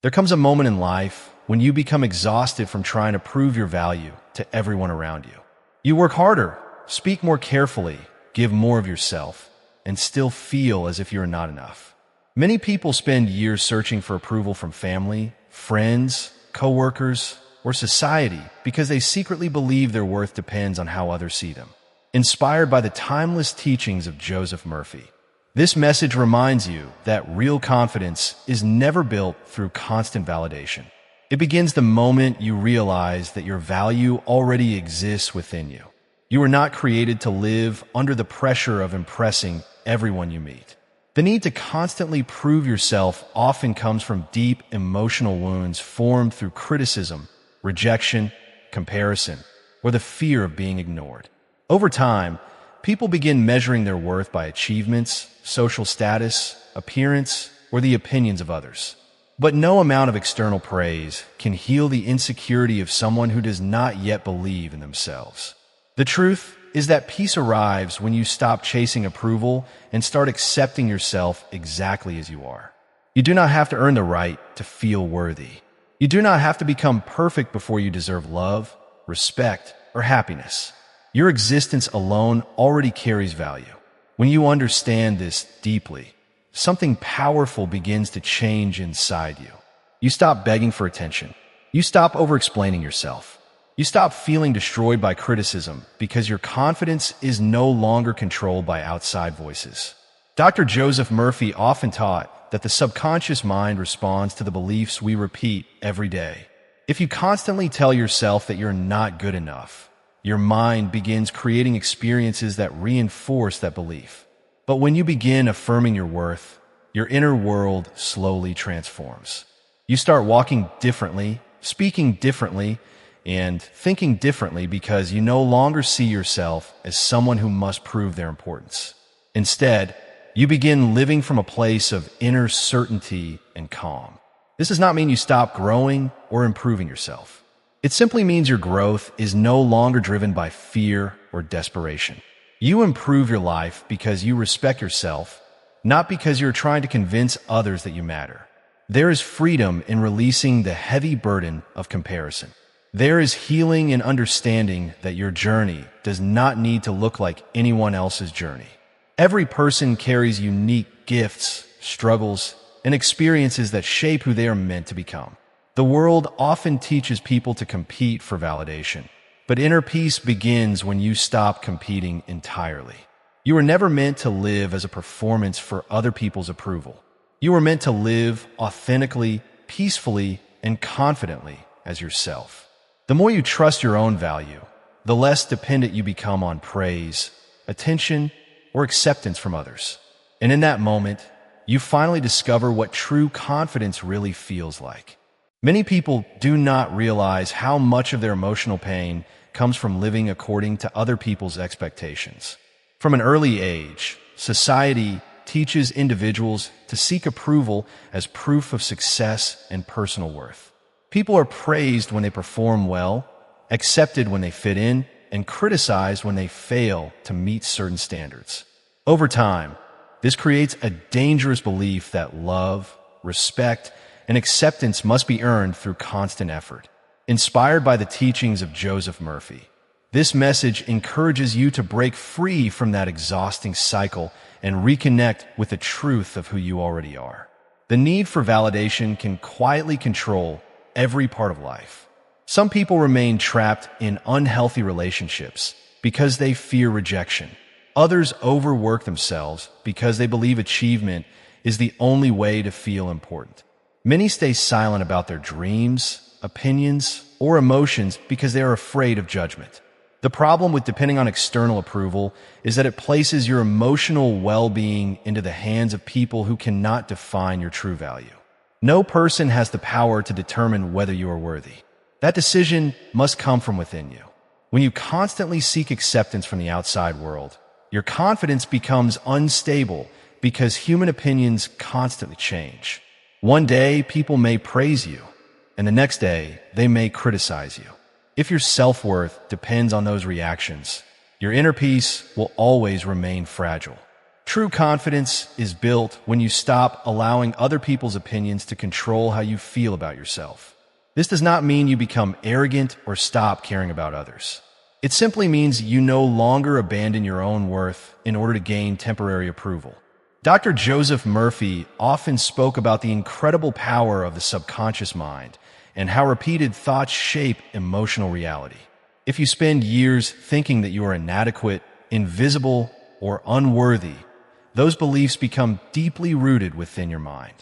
There comes a moment in life when you become exhausted from trying to prove your value to everyone around you. You work harder, speak more carefully, give more of yourself, and still feel as if you're not enough. Many people spend years searching for approval from family, friends, coworkers, or society because they secretly believe their worth depends on how others see them. Inspired by the timeless teachings of Joseph Murphy, this message reminds you that real confidence is never built through constant validation. It begins the moment you realize that your value already exists within you. You are not created to live under the pressure of impressing everyone you meet. The need to constantly prove yourself often comes from deep emotional wounds formed through criticism, rejection, comparison, or the fear of being ignored. Over time, people begin measuring their worth by achievements, social status, appearance, or the opinions of others. But no amount of external praise can heal the insecurity of someone who does not yet believe in themselves. The truth is that peace arrives when you stop chasing approval and start accepting yourself exactly as you are. You do not have to earn the right to feel worthy. You do not have to become perfect before you deserve love, respect, or happiness. Your existence alone already carries value. When you understand this deeply, something powerful begins to change inside you. You stop begging for attention. You stop over-explaining yourself. You stop feeling destroyed by criticism because your confidence is no longer controlled by outside voices. Dr. Joseph Murphy often taught that the subconscious mind responds to the beliefs we repeat every day. If you constantly tell yourself that you're not good enough, your mind begins creating experiences that reinforce that belief. But when you begin affirming your worth, your inner world slowly transforms. You start walking differently, speaking differently, and thinking differently because you no longer see yourself as someone who must prove their importance. Instead, you begin living from a place of inner certainty and calm. This does not mean you stop growing or improving yourself. It simply means your growth is no longer driven by fear or desperation. You improve your life because you respect yourself, not because you're trying to convince others that you matter. There is freedom in releasing the heavy burden of comparison. There is healing in understanding that your journey does not need to look like anyone else's journey. Every person carries unique gifts, struggles, and experiences that shape who they are meant to become. The world often teaches people to compete for validation, but inner peace begins when you stop competing entirely. You were never meant to live as a performance for other people's approval. You were meant to live authentically, peacefully, and confidently as yourself. The more you trust your own value, the less dependent you become on praise, attention, or acceptance from others. And in that moment, you finally discover what true confidence really feels like. Many people do not realize how much of their emotional pain comes from living according to other people's expectations. From an early age, society teaches individuals to seek approval as proof of success and personal worth. People are praised when they perform well, accepted when they fit in, and criticized when they fail to meet certain standards. Over time, this creates a dangerous belief that love, respect, and acceptance must be earned through constant effort. Inspired by the teachings of Joseph Murphy, this message encourages you to break free from that exhausting cycle and reconnect with the truth of who you already are. The need for validation can quietly control every part of life. Some people remain trapped in unhealthy relationships because they fear rejection. Others overwork themselves because they believe achievement is the only way to feel important. Many stay silent about their dreams, opinions, or emotions because they are afraid of judgment. The problem with depending on external approval is that it places your emotional well-being into the hands of people who cannot define your true value. No person has the power to determine whether you are worthy. That decision must come from within you. When you constantly seek acceptance from the outside world, your confidence becomes unstable because human opinions constantly change. One day, people may praise you, and the next day, they may criticize you. If your self-worth depends on those reactions, your inner peace will always remain fragile. True confidence is built when you stop allowing other people's opinions to control how you feel about yourself. This does not mean you become arrogant or stop caring about others. It simply means you no longer abandon your own worth in order to gain temporary approval. Dr. Joseph Murphy often spoke about the incredible power of the subconscious mind and how repeated thoughts shape emotional reality. If you spend years thinking that you are inadequate, invisible, or unworthy, those beliefs become deeply rooted within your mind.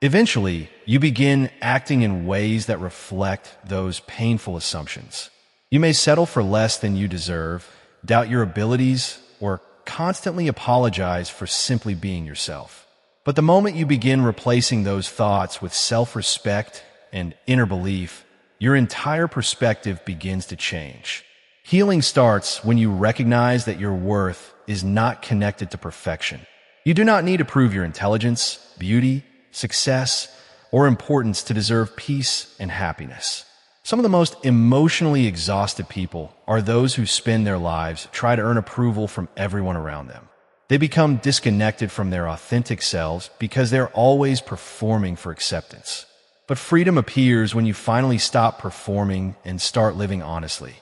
Eventually, you begin acting in ways that reflect those painful assumptions. You may settle for less than you deserve, doubt your abilities, or constantly apologize for simply being yourself. But the moment you begin replacing those thoughts with self-respect and inner belief, your entire perspective begins to change. Healing starts when you recognize that your worth is not connected to perfection. You do not need to prove your intelligence, beauty, success, or importance to deserve peace and happiness. Some of the most emotionally exhausted people are those who spend their lives trying to earn approval from everyone around them. They become disconnected from their authentic selves because they're always performing for acceptance. But freedom appears when you finally stop performing and start living honestly.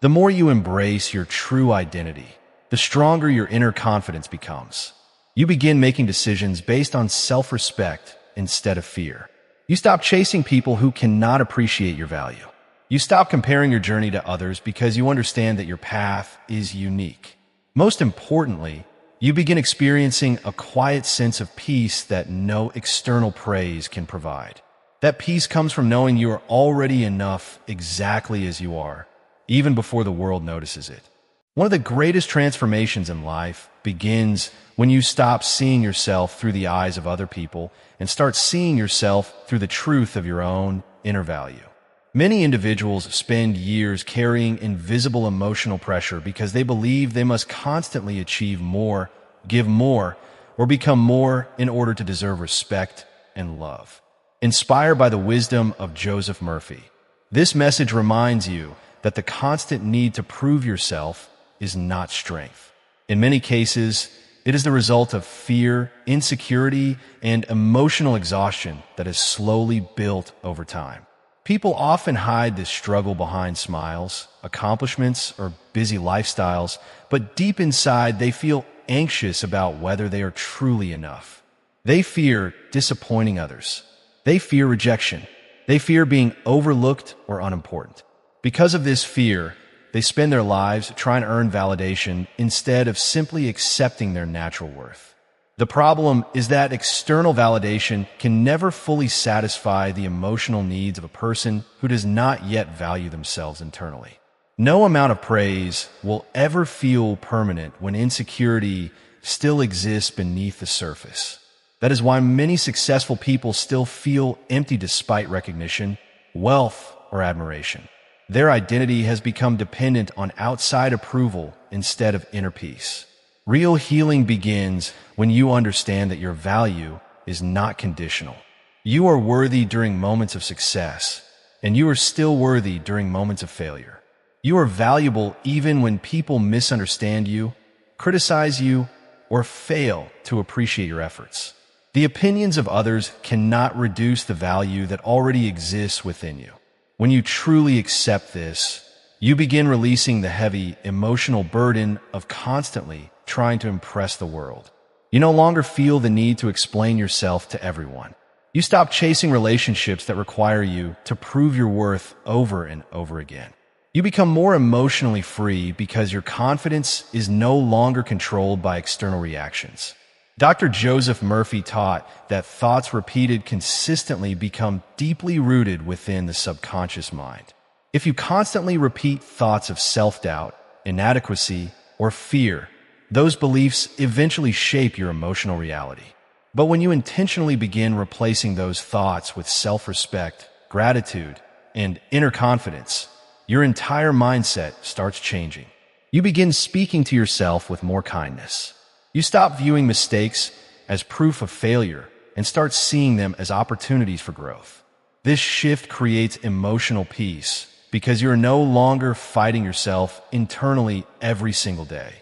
The more you embrace your true identity, the stronger your inner confidence becomes. You begin making decisions based on self-respect instead of fear. You stop chasing people who cannot appreciate your value. You stop comparing your journey to others because you understand that your path is unique. Most importantly, you begin experiencing a quiet sense of peace that no external praise can provide. That peace comes from knowing you are already enough exactly as you are, even before the world notices it. One of the greatest transformations in life begins when you stop seeing yourself through the eyes of other people and start seeing yourself through the truth of your own inner value. Many individuals spend years carrying invisible emotional pressure because they believe they must constantly achieve more, give more, or become more in order to deserve respect and love. Inspired by the wisdom of Joseph Murphy, this message reminds you that the constant need to prove yourself is not strength. In many cases, it is the result of fear, insecurity, and emotional exhaustion that is slowly built over time. People often hide this struggle behind smiles, accomplishments, or busy lifestyles, but deep inside they feel anxious about whether they are truly enough. They fear disappointing others. They fear rejection. They fear being overlooked or unimportant. Because of this fear, they spend their lives trying to earn validation instead of simply accepting their natural worth. The problem is that external validation can never fully satisfy the emotional needs of a person who does not yet value themselves internally. No amount of praise will ever feel permanent when insecurity still exists beneath the surface. That is why many successful people still feel empty despite recognition, wealth, or admiration. Their identity has become dependent on outside approval instead of inner peace. Real healing begins when you understand that your value is not conditional. You are worthy during moments of success, and you are still worthy during moments of failure. You are valuable even when people misunderstand you, criticize you, or fail to appreciate your efforts. The opinions of others cannot reduce the value that already exists within you. When you truly accept this, you begin releasing the heavy emotional burden of constantly trying to impress the world. You no longer feel the need to explain yourself to everyone. You stop chasing relationships that require you to prove your worth over and over again. You become more emotionally free because your confidence is no longer controlled by external reactions. Dr. Joseph Murphy taught that thoughts repeated consistently become deeply rooted within the subconscious mind. If you constantly repeat thoughts of self-doubt, inadequacy, or fear, those beliefs eventually shape your emotional reality. But when you intentionally begin replacing those thoughts with self-respect, gratitude, and inner confidence, your entire mindset starts changing. You begin speaking to yourself with more kindness. You stop viewing mistakes as proof of failure and start seeing them as opportunities for growth. This shift creates emotional peace because you're no longer fighting yourself internally every single day.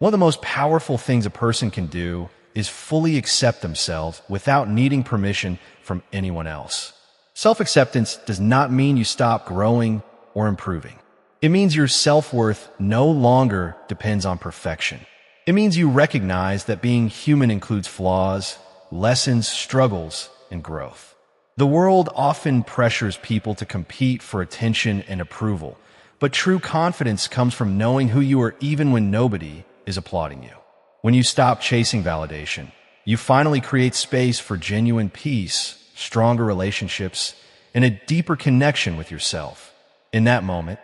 One of the most powerful things a person can do is fully accept themselves without needing permission from anyone else. Self-acceptance does not mean you stop growing or improving. It means your self-worth no longer depends on perfection. It means you recognize that being human includes flaws, lessons, struggles, and growth. The world often pressures people to compete for attention and approval, but true confidence comes from knowing who you are even when nobody is applauding you. When you stop chasing validation, you finally create space for genuine peace, stronger relationships, and a deeper connection with yourself. In that moment,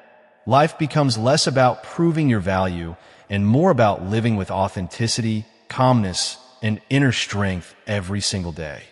life becomes less about proving your value and more about living with authenticity, calmness, and inner strength every single day.